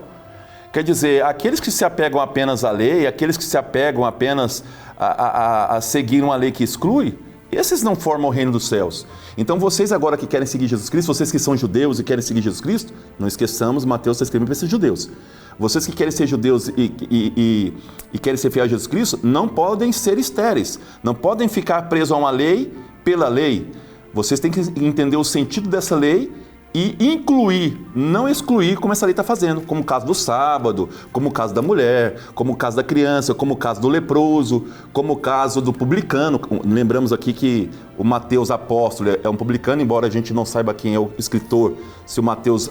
Quer dizer, aqueles que se apegam apenas à lei, aqueles que se apegam apenas a seguir uma lei que exclui, esses não formam o reino dos céus. Então vocês agora que querem seguir Jesus Cristo, vocês que são judeus e querem seguir Jesus Cristo, não esqueçamos, Mateus está escrevendo para esses judeus. Vocês que querem ser judeus e querem ser fiéis a Jesus Cristo, não podem ser estéreis, não podem ficar presos a uma lei pela lei. Vocês têm que entender o sentido dessa lei e incluir, não excluir como essa lei está fazendo, como o caso do sábado, como o caso da mulher, como o caso da criança, como o caso do leproso, como o caso do publicano. Lembramos aqui que o Mateus apóstolo é um publicano, embora a gente não saiba quem é o escritor, se o Mateus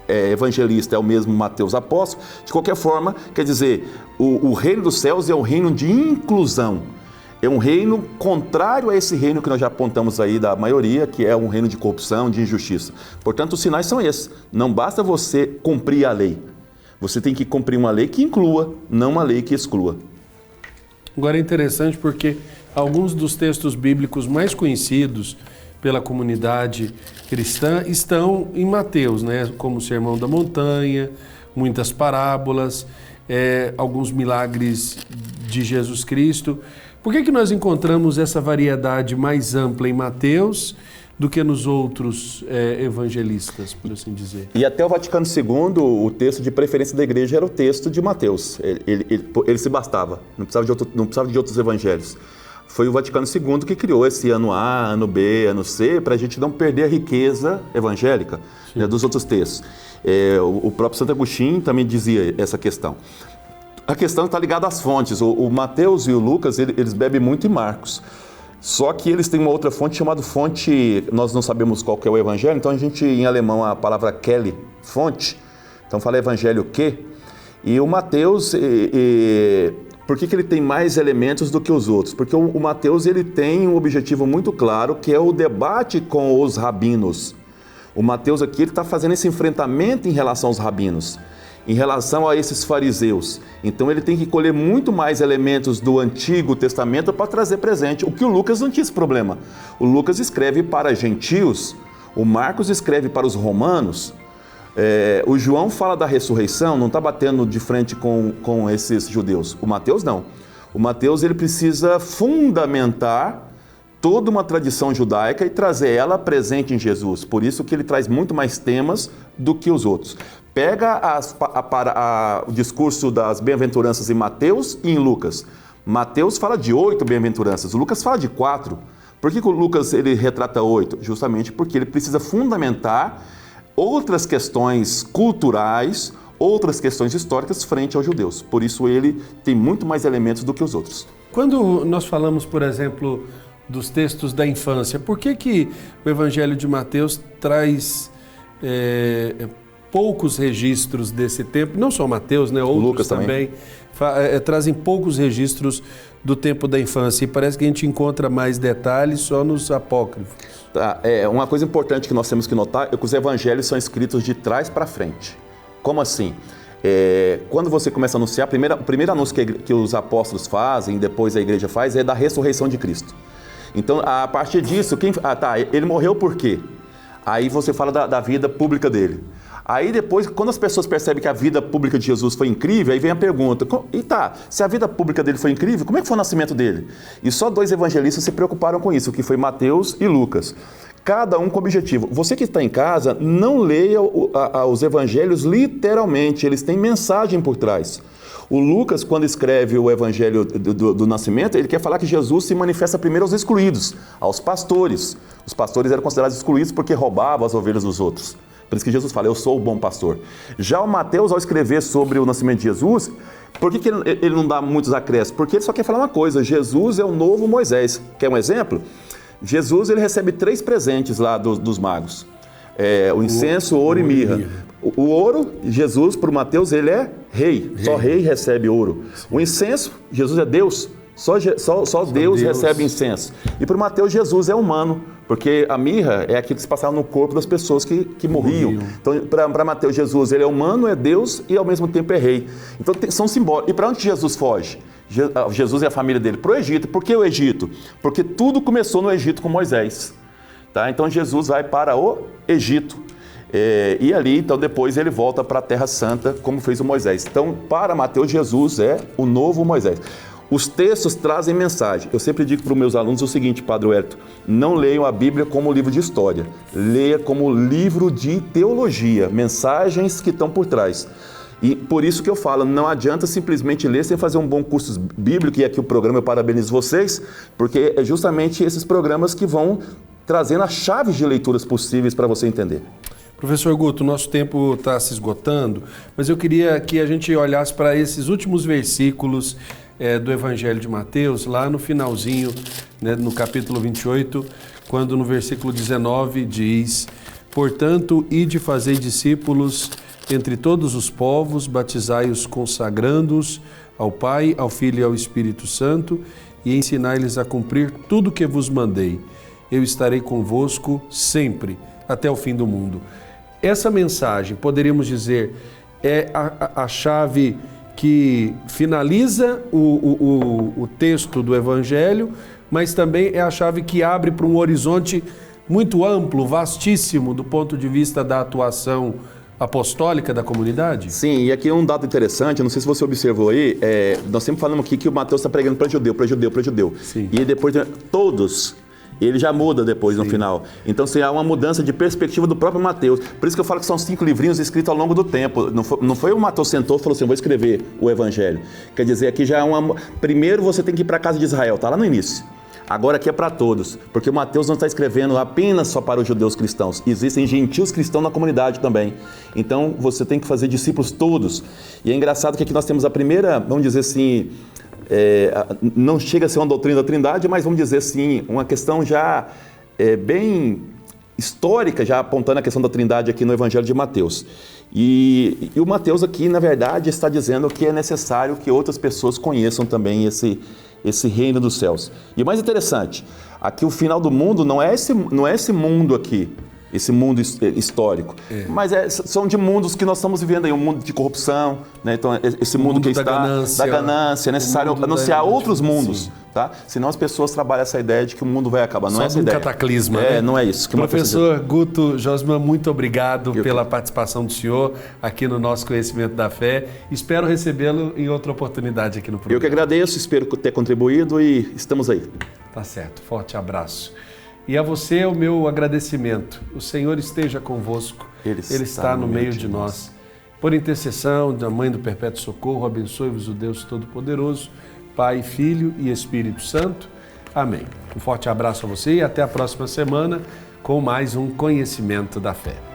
evangelista é o mesmo Mateus apóstolo. De qualquer forma, quer dizer, o reino dos céus é um reino de inclusão. É um reino contrário a esse reino que nós já apontamos aí da maioria, que é um reino de corrupção, de injustiça. Portanto, os sinais são esses. Não basta você cumprir a lei. Você tem que cumprir uma lei que inclua, não uma lei que exclua. Agora é interessante porque alguns dos textos bíblicos mais conhecidos pela comunidade cristã estão em Mateus, né? Como o Sermão da Montanha, muitas parábolas. alguns milagres de Jesus Cristo. Por que nós encontramos essa variedade mais ampla em Mateus do que nos outros evangelistas, por assim dizer? E até o Vaticano II, o texto de preferência da igreja era o texto de Mateus. Ele se bastava, não precisava de outros evangelhos. Foi o Vaticano II que criou esse ano A, ano B, ano C, para a gente não perder a riqueza evangélica, né, dos outros textos. O próprio Santo Agostinho também dizia essa questão. A questão está ligada às fontes. O Mateus e o Lucas, eles bebem muito em Marcos. Só que eles têm uma outra fonte chamada fonte, nós não sabemos qual que é o evangelho, então a gente, em alemão, a palavra Quelle, fonte, então fala evangelho que, e o Mateus, por que ele tem mais elementos do que os outros? Porque o Mateus, ele tem um objetivo muito claro, que é o debate com os rabinos. O Mateus aqui, ele está fazendo esse enfrentamento em relação aos rabinos, em relação a esses fariseus. Então ele tem que colher muito mais elementos do Antigo Testamento para trazer presente, o que o Lucas não tinha esse problema. O Lucas escreve para gentios, o Marcos escreve para os romanos, o João fala da ressurreição, não está batendo de frente com esses judeus. O Mateus não. O Mateus, ele precisa fundamentar toda uma tradição judaica e trazer ela presente em Jesus. Por isso que ele traz muito mais temas do que os outros. Pega o discurso das bem-aventuranças em Mateus e em Lucas. Mateus fala de 8 bem-aventuranças, o Lucas fala de 4. Por que o Lucas ele retrata 8? Justamente porque ele precisa fundamentar outras questões culturais, outras questões históricas frente aos judeus. Por isso ele tem muito mais elementos do que os outros. Quando nós falamos, por exemplo, dos textos da infância, por que o Evangelho de Mateus traz poucos registros desse tempo? Não só Mateus, né? Outros Lucas também trazem poucos registros do tempo da infância, e parece que a gente encontra mais detalhes só nos apócrifos. Uma coisa importante que nós temos que notar é que os evangelhos são escritos de trás para frente. Como assim? Quando você começa a anunciar, o primeiro anúncio que os apóstolos fazem, depois a igreja faz, é da ressurreição de Cristo. Então, a partir disso, ele morreu por quê? Aí você fala da vida pública dele. Aí depois, quando as pessoas percebem que a vida pública de Jesus foi incrível, aí vem a pergunta, se a vida pública dele foi incrível, como é que foi o nascimento dele? E só 2 evangelistas se preocuparam com isso, que foi Mateus e Lucas. Cada um com objetivo. Você que está em casa, não leia os evangelhos literalmente, eles têm mensagem por trás. O Lucas, quando escreve o evangelho do nascimento, ele quer falar que Jesus se manifesta primeiro aos excluídos, aos pastores. Os pastores eram considerados excluídos porque roubavam as ovelhas dos outros. Por isso que Jesus fala, eu sou o bom pastor. Já o Mateus, ao escrever sobre o nascimento de Jesus, por que ele não dá muitos acréscimos? Porque ele só quer falar uma coisa, Jesus é o novo Moisés. Quer um exemplo? Jesus, ele recebe 3 presentes lá dos magos. O incenso, o ouro e mirra. O ouro, Jesus, para o Mateus, ele é rei. Só rei recebe ouro. Sim. O incenso, Jesus é Deus. Só Deus recebe incenso. E para o Mateus, Jesus é humano, porque a mirra é aquilo que se passava no corpo das pessoas que morriam. Então, para Mateus, Jesus ele é humano, é Deus e ao mesmo tempo é rei. Então, são simbólicos. E para onde Jesus foge? Jesus e a família dele para o Egito. Por que o Egito? Porque tudo começou no Egito com Moisés. Tá? Então, Jesus vai para o Egito. E ali, então, depois ele volta para a Terra Santa, como fez o Moisés. Então, para Mateus, Jesus é o novo Moisés. Os textos trazem mensagem. Eu sempre digo para os meus alunos o seguinte, Padre Wellington, não leiam a Bíblia como livro de história, leia como livro de teologia, mensagens que estão por trás. E por isso que eu falo, não adianta simplesmente ler sem fazer um bom curso bíblico, e aqui o programa eu parabenizo vocês, porque é justamente esses programas que vão trazendo as chaves de leituras possíveis para você entender. Professor Guto, o nosso tempo está se esgotando, mas eu queria que a gente olhasse para esses últimos versículos do Evangelho de Mateus, lá no finalzinho, né, no capítulo 28, quando no versículo 19 diz: portanto, ide fazei discípulos entre todos os povos, batizai-os consagrando-os ao Pai, ao Filho e ao Espírito Santo, e ensinai-lhes a cumprir tudo o que vos mandei. Eu estarei convosco sempre, até o fim do mundo. Essa mensagem, poderíamos dizer, é a chave que finaliza o texto do Evangelho, mas também é a chave que abre para um horizonte muito amplo, vastíssimo, do ponto de vista da atuação apostólica da comunidade? Sim, e aqui um dado interessante, não sei se você observou aí, nós sempre falamos aqui que o Mateus está pregando para judeu, para judeu, para judeu. Sim. E depois, todos, ele já muda depois no final. Então, há uma mudança de perspectiva do próprio Mateus. Por isso que eu falo que são 5 livrinhos escritos ao longo do tempo. Não foi o Mateus sentou e falou assim, vou escrever o Evangelho. Quer dizer, aqui já é uma... Primeiro você tem que ir para a casa de Israel, está lá no início. Agora aqui é para todos, porque o Mateus não está escrevendo apenas só para os judeus cristãos. Existem gentios cristãos na comunidade também. Então, você tem que fazer discípulos todos. E é engraçado que aqui nós temos a primeira, vamos dizer assim... não chega a ser uma doutrina da Trindade, mas vamos dizer assim, uma questão já bem histórica, já apontando a questão da Trindade aqui no Evangelho de Mateus. E o Mateus aqui, na verdade, está dizendo que é necessário que outras pessoas conheçam também esse reino dos céus. E o mais interessante, aqui o final do mundo não é esse mundo aqui, esse mundo histórico, mas são de mundos que nós estamos vivendo aí, um mundo de corrupção, né? Então esse mundo que está da ganância, é necessário anunciar outros mundos, tá? Senão as pessoas trabalham essa ideia de que o mundo vai acabar, não é essa ideia. Cataclisma, né? Não é isso. Professor Guto Josman, muito obrigado pela participação do senhor aqui no nosso Conhecimento da Fé. Espero recebê-lo em outra oportunidade aqui no programa. Eu que agradeço, espero ter contribuído e estamos aí. Tá certo, forte abraço. E a você o meu agradecimento. O Senhor esteja convosco. Ele está no meio de nós. Por intercessão da Mãe do Perpétuo Socorro, abençoe-vos o Deus Todo-Poderoso, Pai, Filho e Espírito Santo. Amém. Um forte abraço a você e até a próxima semana com mais um Conhecimento da Fé.